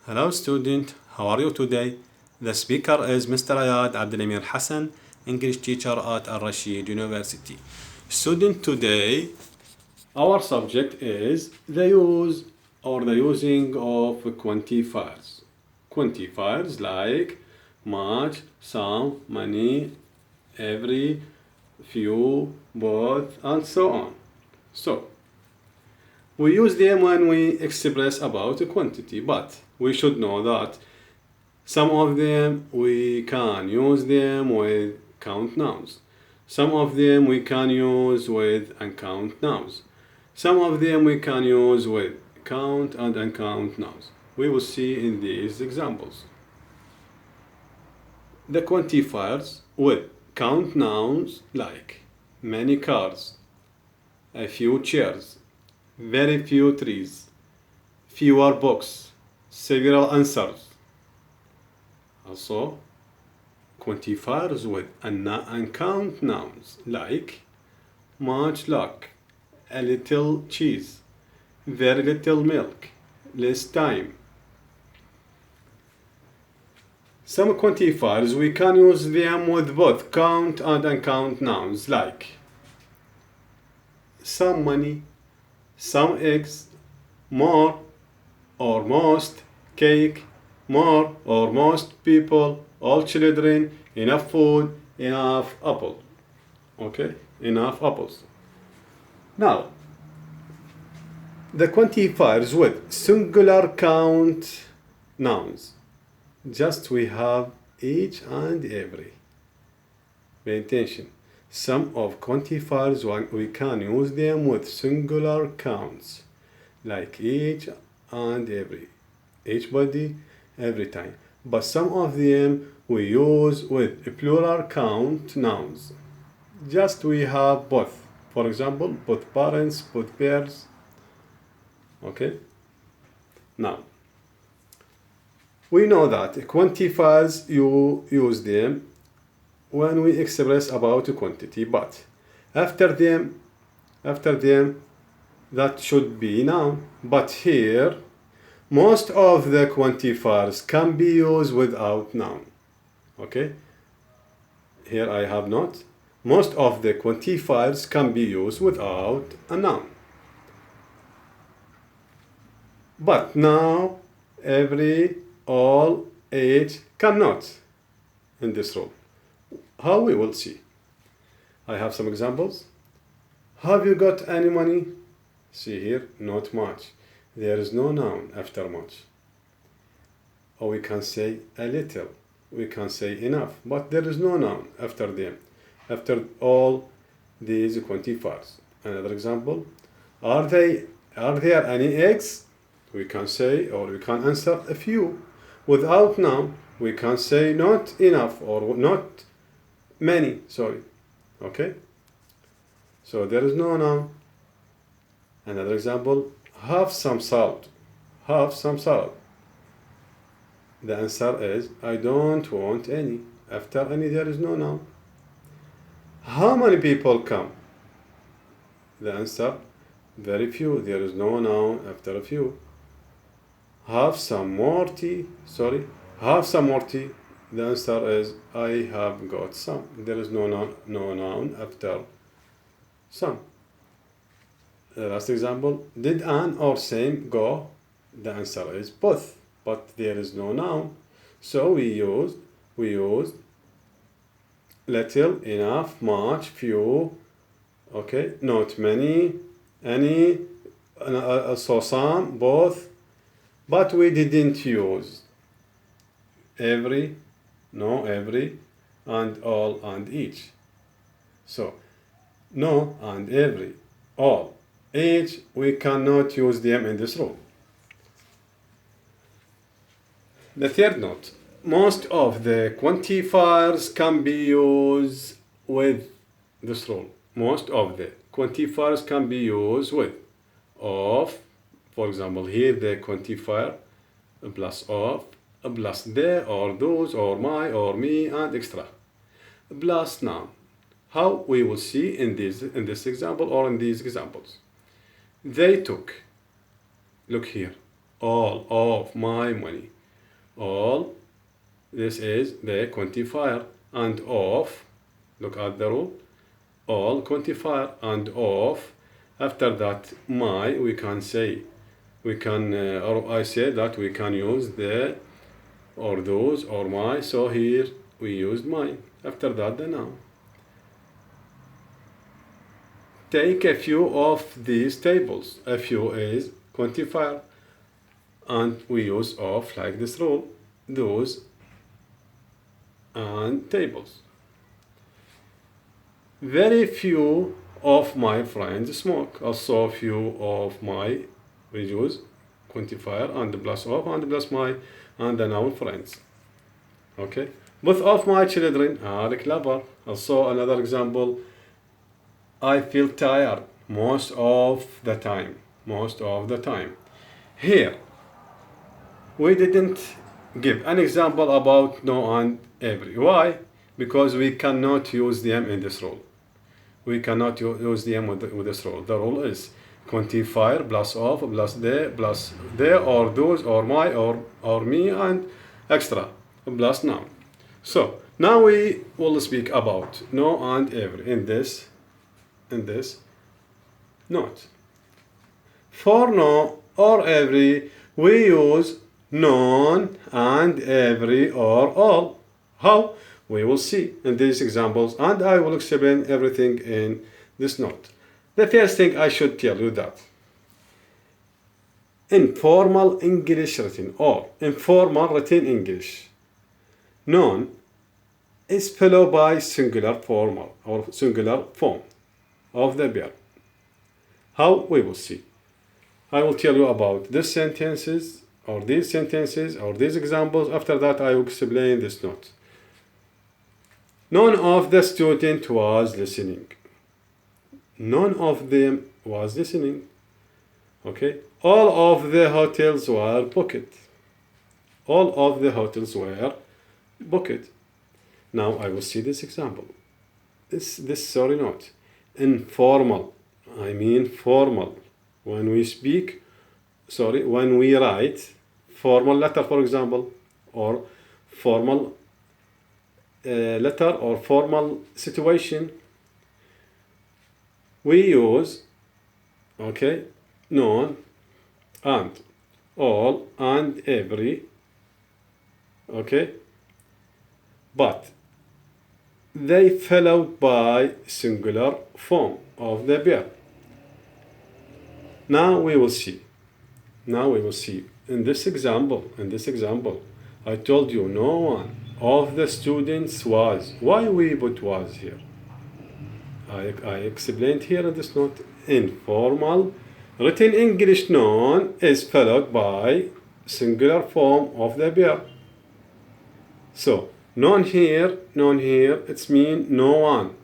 Hello student, how are you today? The speaker is Mr. Ayad Abdelamir Hassan, English teacher at Al Rashid University. Student, today our subject is the use or the using of quantifiers. Quantifiers like much, some, many, every, few, both, and so on. So, we use them when we express about a quantity, but we should know that some of them we can use them with count nouns. Some of them we can use with uncount nouns. Some of them we can use with count and uncount nouns. We will see in these examples. The quantifiers with count nouns like many cars, a few chairs, very few trees, fewer books, several answers. Also, quantifiers with uncount nouns like much luck, a little cheese, very little milk, less time. Some quantifiers we can use them with both count and uncount nouns like some money, some eggs, more or most cake, more or most people, all children, enough food, enough apple. Okay, enough apples. Now, the quantifiers with singular count nouns. Just we have each and every. Pay attention. Some of quantifiers we can use them with singular counts, like each and every, each body, every time. But some of them we use with plural count nouns. Just we have both. For example, both parents, both pairs. Okay? Now, we know that quantifiers, you use them when we express about a quantity, but after them that should be noun. But here most of the quantifiers can be used without noun. Okay, here I have not. Most of the quantifiers can be used without a noun. But now every, all, each cannot in this rule. How we will see. I have some examples. Have you got any money? See here, not much. There is no noun after much. Or we can say a little. We can say enough, but there is no noun after them. After all these quantifiers. Another example. Are there any eggs? We can say, or we can answer a few. Without noun, we can say not enough or not many, sorry. Okay? So there is no noun. Another example, have some salt. Have some salt. The answer is, I don't want any. After any, there is no noun. How many people come? The answer, very few. There is no noun after a few. Have some more tea. Sorry. Have some more tea. The answer is, I have got some. There is no noun after some. The last example, did Anne or Sam go? The answer is both, but there is no noun. So we use little, enough, much, few, okay, not many, any, also some, both, but we didn't use every, no, every, and all and each. So, no and every, all, each, we cannot use them in this rule. The third note, most of the quantifiers can be used with this rule. Most of the quantifiers can be used with of, for example, here the quantifier plus of, plus the, or those, or my, or me, and extra, plus noun. How we will see in this example or in these examples. They took, look here, all of my money. All, this is the quantifier, and of, look at the rule, all quantifier, and of, after that my, we can say, we can, or I say that we can use the, or those, or my, so here we used my, after that the noun. Take a few of these tables. A few is quantifier, and we use of like this rule, those and tables. Very few of my friends smoke. Also few of my, we use quantifier and plus of and plus my and the noun friends. Okay, both of my children are clever. Also another example, I feel tired most of the time. Most of the time. Here, we didn't give an example about no and every. Why? Because we cannot use them in this rule. We cannot use them with this rule. The rule is quantifier plus of plus the or those or my or me and extra plus noun. So now we will speak about no and every in this note. For no or every, we use none and every or all. How? We will see in these examples, and I will explain everything in this note. The first thing I should tell you that informal English written or informal written English, none is followed by singular formal or singular form of the verb. How? We will see. I will tell you about these sentences or these examples. After that, I will explain this note. None of the student was listening. None of them was listening. Okay. All of the hotels were booked. All of the hotels were booked. Now I will see this example. Sorry, note. Informal. I mean formal. When we speak, when we write formal letter, for example, or formal letter or formal situation, we use, okay, none and all and every, okay, but they followed by singular form of the verb. Now we will see. In this example, I told you no one of the students was. Why we put was here? I explained here in this note. Informal written English noun is followed by singular form of the verb. So noun here, it's mean no one.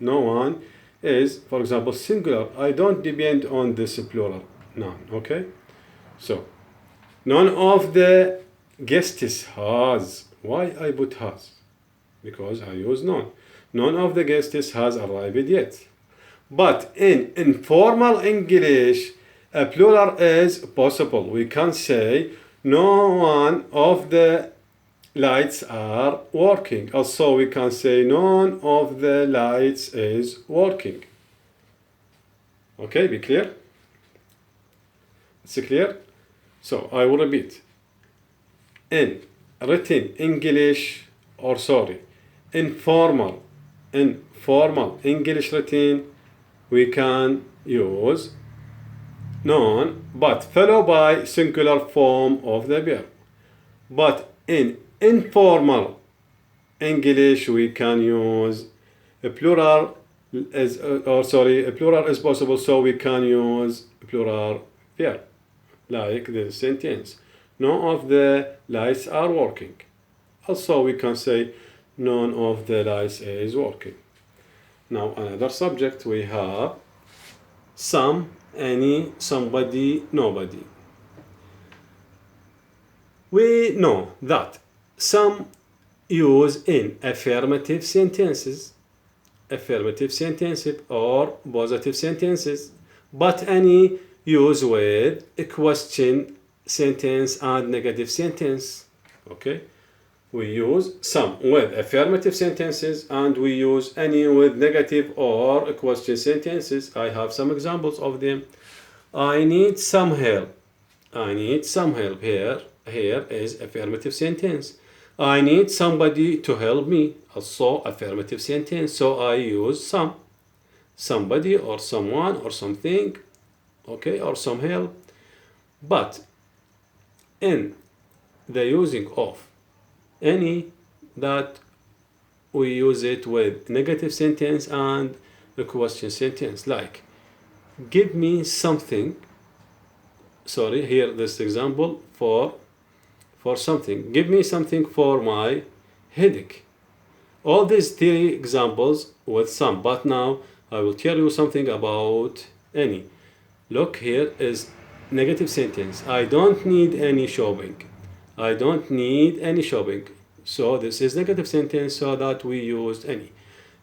No one is, for example, singular. I don't depend on this plural noun. Okay. So none of the guests has. Why I put has? Because I use none. None of the guests has arrived yet. But in informal English, a plural is possible. We can say no one of the lights are working. Also, we can say none of the lights is working. Okay, be clear? It's clear? So I will repeat. In written English, or sorry, informal English written, we can use noun but followed by singular form of the verb. But in informal English, we can use a plural a plural is possible, so we can use plural verb, like this sentence. None of the lights are working. Also, we can say none of the lights is working. Now, another subject we have some, any, somebody, nobody. We know that some use in affirmative sentences or positive sentences, but any use with a question sentence and negative sentence. Okay, we use some with affirmative sentences and we use any with negative or question sentences. I have some examples of them. I need some help. I need some help. Here is affirmative sentence. I need somebody to help me. Also affirmative sentence. So I use some. Somebody or someone or something. Okay, or some help. But in the using of any, that we use it with negative sentence and the question sentence, like give me something. Sorry, here this example for something. Give me something for my headache. All these three examples with some, but now I will tell you something about any. Look, here is negative sentence. I don't need any shopping. I don't need any shopping. So this is negative sentence, so that we used any.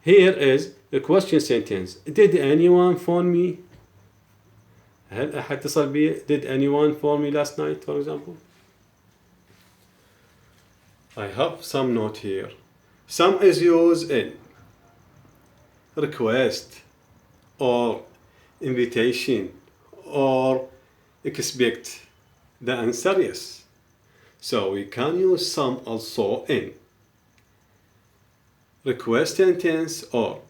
Here is the question sentence. Did anyone phone me? هل أحد اتصل بي? Did anyone phone me last night, for example? I have some note here. Some is used in request or invitation or expect. The answer yes. So we can use some also in request sentence or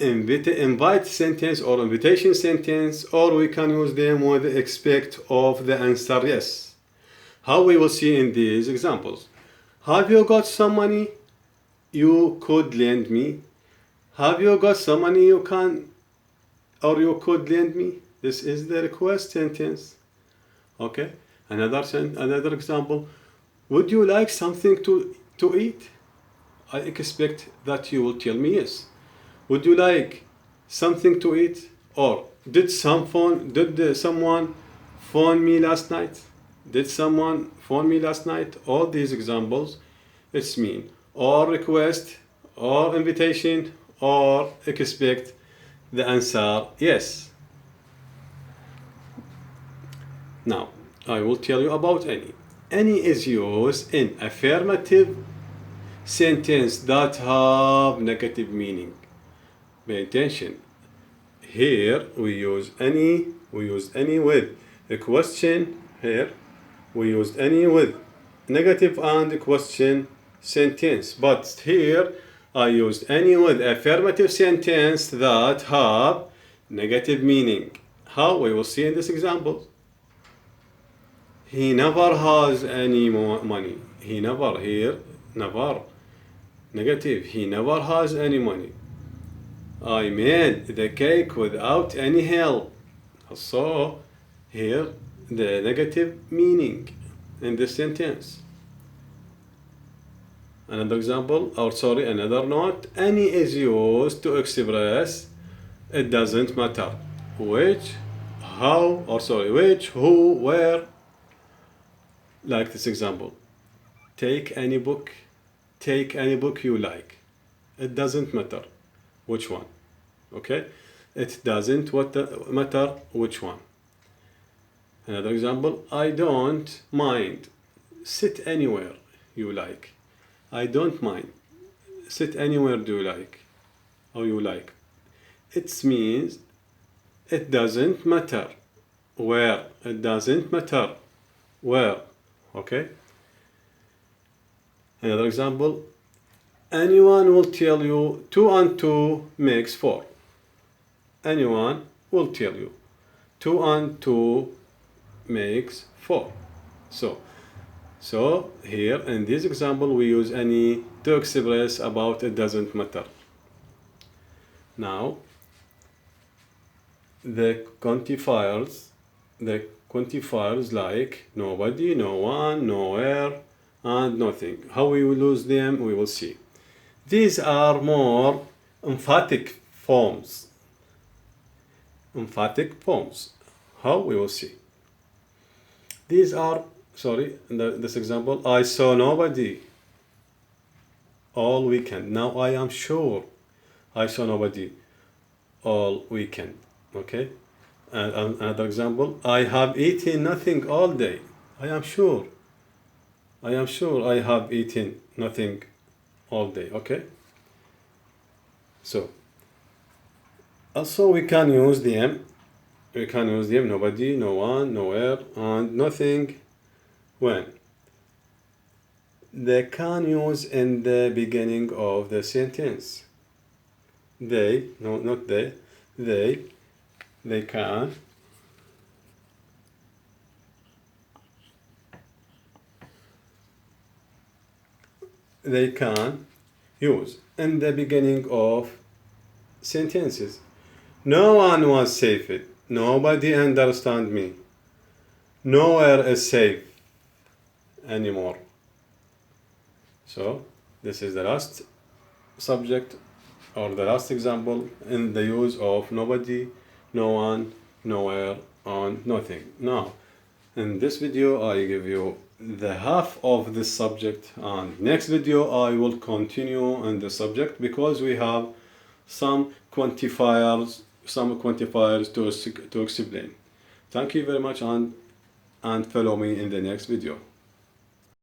invite sentence or invitation sentence, or we can use them with expect of the answer yes. How we will see in these examples. Have you got some money you could lend me? Have you got some money you can or you could lend me? This is the request sentence. Okay. Another example. Would you like something to eat? I expect that you will tell me yes. Would you like something to eat? Or did someone phone me last night? Did someone phone me last night? All these examples, it's mean or request or invitation or expect. The answer yes. Now I will tell you about any. Any is used in affirmative sentence that have negative meaning. Pay attention. Here we use any with a question. Here we used any with negative and question sentence. But here I used any with affirmative sentence that have negative meaning. How? We will see in this example. He never has any more money. He never, here, never. Negative. He never has any money. I made the cake without any help. So here the negative meaning in this sentence. Another example, another note. Any is used to express it doesn't matter which, who, where. Like this example. Take any book you like. It doesn't matter which one. Okay? It doesn't matter which one. Another example, I don't mind. Sit anywhere you like. I don't mind. Sit anywhere do you like or you like. It means it doesn't matter where. It doesn't matter where. Okay? Another example, anyone will tell you 2 and 2 makes 4. Anyone will tell you 2 and 2 makes 4. So here in this example we use any to express about it doesn't matter. Now the quantifiers like nobody, no one, nowhere, and nothing. How we will use them, we will see. These are more emphatic forms. How we will see. These are, this example, I saw nobody all weekend. Now I am sure I saw nobody all weekend. Okay? And another example, I have eaten nothing all day. I am sure I have eaten nothing all day. Okay, so also we can use them. Nobody, no one, nowhere, and nothing when. They can use in the beginning of the sentence. They, no, not they, they can use in the beginning of sentences. No one was safe. Nobody understand me. Nowhere is safe anymore. So this is the last subject or the last example in the use of nobody, no one, nowhere, and nothing. Now, in this video, I give you the half of this subject, and next video I will continue in the subject because we have some quantifiers to explain. Thank you very much, and follow me in the next video.